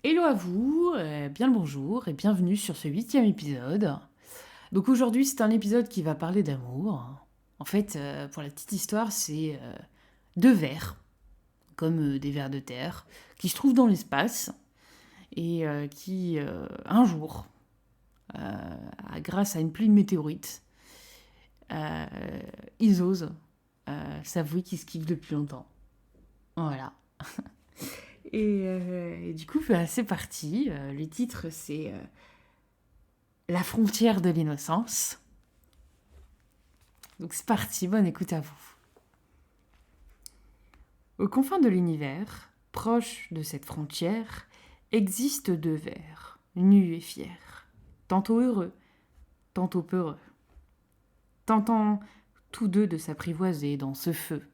Hello à vous, bien le bonjour et bienvenue sur ce 8e épisode. Donc aujourd'hui c'est un épisode qui va parler d'amour. En fait, pour la petite histoire, c'est deux vers, comme des vers de terre, qui se trouvent dans l'espace et qui, un jour, grâce à une pluie de météorites, euh, ils osent s'avouer qu'ils se kiffent depuis longtemps. Voilà. Et du coup, bah, c'est parti. Le titre, c'est La frontière de l'innocence. Donc c'est parti, bonne écoute à vous. Aux confins de l'univers, proche de cette frontière, existent deux vers, nus et fiers, tantôt heureux, tantôt peureux, tentant tous deux de s'apprivoiser dans ce feu.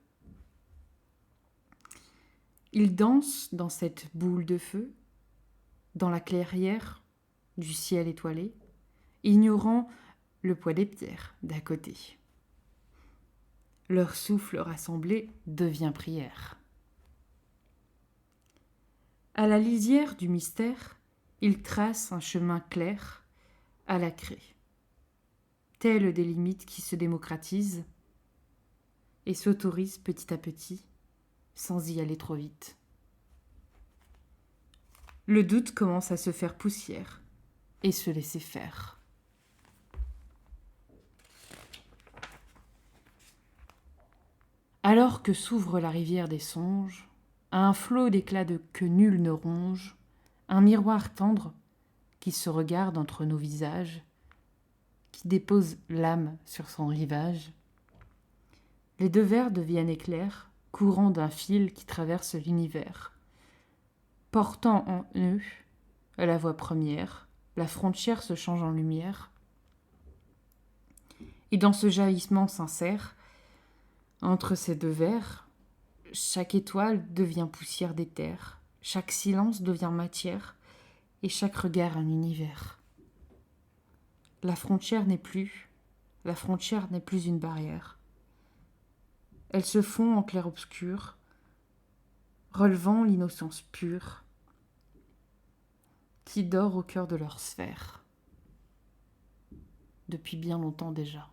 Ils dansent dans cette boule de feu, dans la clairière du ciel étoilé, ignorant le poids des pierres d'à côté. Leur souffle rassemblé devient prière. À la lisière du mystère, ils tracent un chemin clair à la craie, telles des limites qui se démocratisent et s'autorisent petit à petit, sans y aller trop vite. Le doute commence à se faire poussière et se laisser faire. Alors que s'ouvre la rivière des songes, à un flot d'éclats que nul ne ronge, un miroir tendre qui se regarde entre nos visages, qui dépose l'âme sur son rivage, les deux vers deviennent éclairs, courant d'un fil qui traverse l'univers, portant en eux la voix première, la frontière se change en lumière, et dans ce jaillissement sincère, entre ces deux vers, chaque étoile devient poussière d'éther, chaque silence devient matière, et chaque regard un univers. La frontière n'est plus une barrière. Elles se font en clair-obscur, relevant l'innocence pure qui dort au cœur de leur sphère, depuis bien longtemps déjà.